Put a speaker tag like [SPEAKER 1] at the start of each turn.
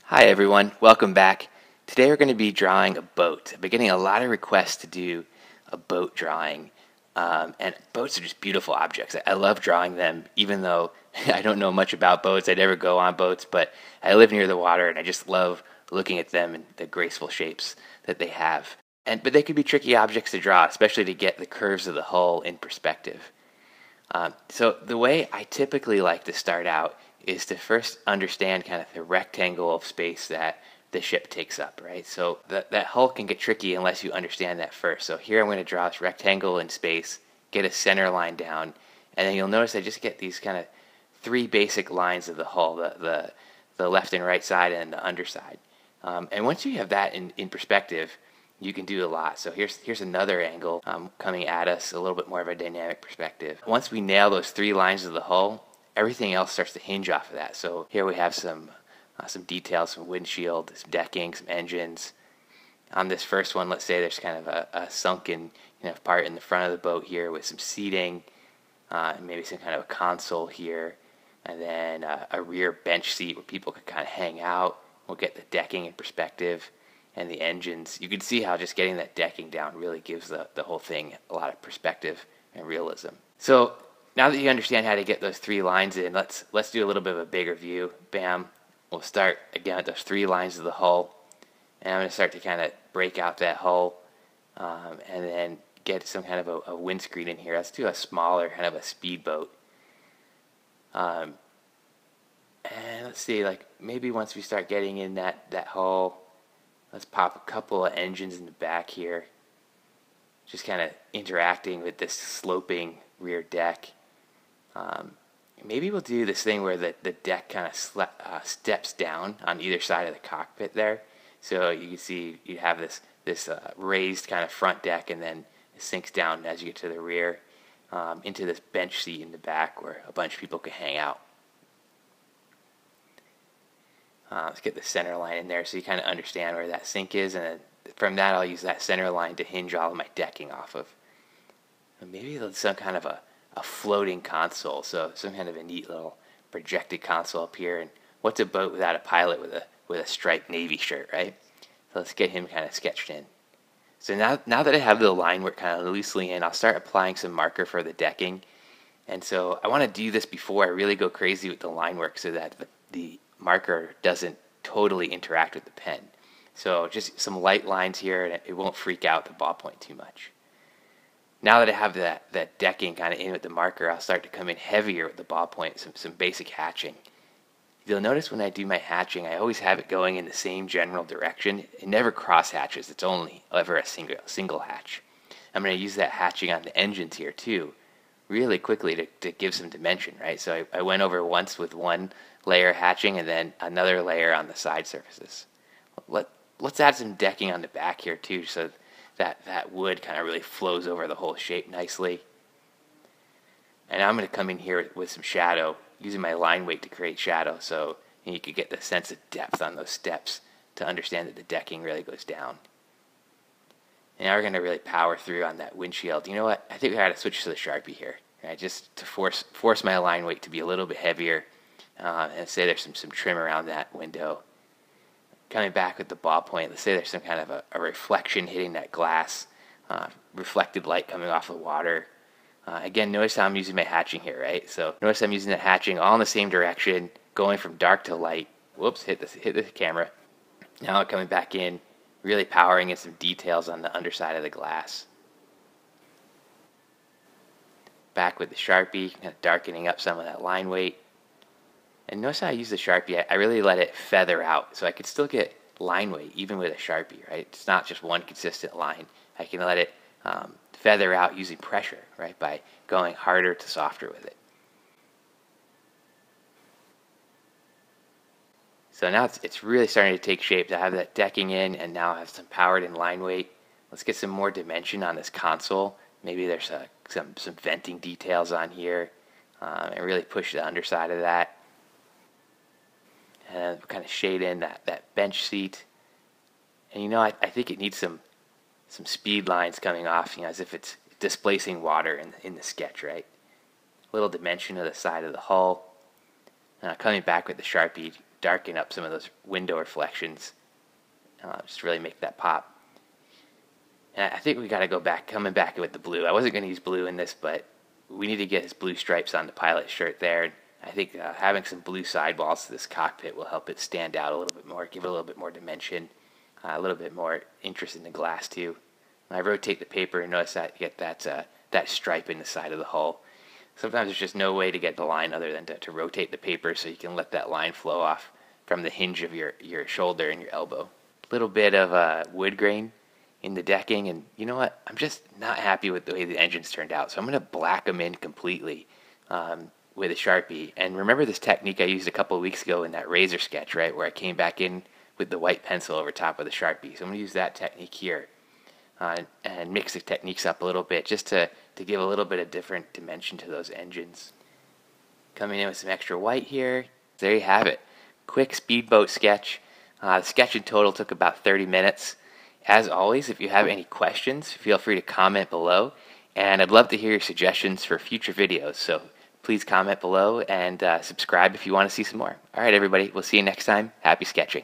[SPEAKER 1] Hi everyone, welcome back. Today we're going to be drawing a boat. I've been getting a lot of requests to do a boat drawing, and boats are just beautiful objects. I love drawing them, even though I don't know much about boats. I never go on boats, but I live near the water and I just love looking at them and the graceful shapes that they have. But they can be tricky objects to draw, especially to get the curves of the hull in perspective. So the way I typically like to start out is to first understand kind of the rectangle of space that the ship takes up, right? So that hull can get tricky unless you understand that first. So here I'm going to draw this rectangle in space, get a center line down, and then you'll notice I just get these kind of three basic lines of the hull, the left and right side and the underside. And once you have that in perspective, you can do a lot. So here's another angle coming at us, a little bit more of a dynamic perspective. Once we nail those three lines of the hull, everything else starts to hinge off of that. So here we have some details, some windshield, some decking, some engines. On this first one, let's say there's kind of a sunken part in the front of the boat here with some seating, maybe some kind of a console here, and then a rear bench seat where people can kind of hang out. We'll get the decking in perspective and the engines. You can see how just getting that decking down really gives the whole thing a lot of perspective and realism. So now that you understand how to get those three lines in, let's do a little bit of a bigger view. Bam. We'll start again at those three lines of the hull, and I'm going to start to kind of break out that hull, and then get some kind of a windscreen in here. Let's do a smaller kind of a speedboat. And let's see, like maybe once we start getting in that hull, let's pop a couple of engines in the back here, just kind of interacting with this sloping rear deck. Maybe we'll do this thing where the deck kind of steps down on either side of the cockpit there. So you can see you have this raised kind of front deck, and then it sinks down as you get to the rear into this bench seat in the back where a bunch of people can hang out. Let's get the center line in there so you kind of understand where that sink is, and then from that I'll use that center line to hinge all of my decking off of. And maybe some kind of a floating console, so some kind of a neat little projected console up here. And what's a boat without a pilot with a striped Navy shirt, right? So let's get him kind of sketched in. So now that I have the line work kind of loosely in, I'll start applying some marker for the decking. And so I want to do this before I really go crazy with the line work so that the marker doesn't totally interact with the pen. So just some light lines here, and it won't freak out the ballpoint too much. Now that I have that decking kind of in with the marker, I'll start to come in heavier with the ballpoint, some basic hatching. You'll notice when I do my hatching, I always have it going in the same general direction. It never cross hatches. It's only ever a single hatch. I'm going to use that hatching on the engines here too, really quickly to give some dimension, right? So I went over once with one layer hatching and then another layer on the side surfaces. Let's add some decking on the back here too, so that wood kind of really flows over the whole shape nicely. And I'm going to come in here with some shadow, using my line weight to create shadow, so you could get the sense of depth on those steps to understand that the decking really goes down. And now we're going to really power through on that windshield. You know what? I think we got to switch to the Sharpie here, right? Just to force my line weight to be a little bit heavier, and say there's some trim around that window. Coming back with the ballpoint, let's say there's some kind of a reflection hitting that glass, reflected light coming off the water. Again, notice how I'm using my hatching here, right? So notice I'm using that hatching all in the same direction, going from dark to light. Whoops, hit the camera. Now coming back in, really powering in some details on the underside of the glass. Back with the Sharpie, kind of darkening up some of that line weight. And notice how I use the Sharpie, I really let it feather out, so I could still get line weight even with a Sharpie, right? It's not just one consistent line. I can let it feather out using pressure, right, by going harder to softer with it. So now it's really starting to take shape. I have that decking in, and now I have some powered in line weight. Let's get some more dimension on this console. Maybe there's some venting details on here, and really push the underside of that. And kind of shade in that bench seat. And I think it needs some speed lines coming off, as if it's displacing water in the sketch, right? A little dimension of the side of the hull. Coming back with the Sharpie, darken up some of those window reflections, just really make that pop. And I think we got to go back, coming back with the blue. I wasn't going to use blue in this, but we need to get his blue stripes on the pilot shirt there. And I think having some blue sidewalls to this cockpit will help it stand out a little bit more, give it a little bit more dimension, a little bit more interest in the glass too. When I rotate the paper, and notice that you get that stripe in the side of the hull. Sometimes there's just no way to get the line other than to rotate the paper so you can let that line flow off from the hinge of your shoulder and your elbow. A little bit of wood grain in the decking, and you know what? I'm just not happy with the way the engines turned out, so I'm going to black them in completely with a Sharpie. And remember this technique I used a couple of weeks ago in that razor sketch, right, where I came back in with the white pencil over top of the Sharpie. So I'm going to use that technique here and mix the techniques up a little bit just to give a little bit of different dimension to those engines. Coming in with some extra white here. There you have it. Quick speedboat sketch. The sketch in total took about 30 minutes. As always, if you have any questions, feel free to comment below. And I'd love to hear your suggestions for future videos. So please comment below and subscribe if you want to see some more. All right, everybody. We'll see you next time. Happy sketching.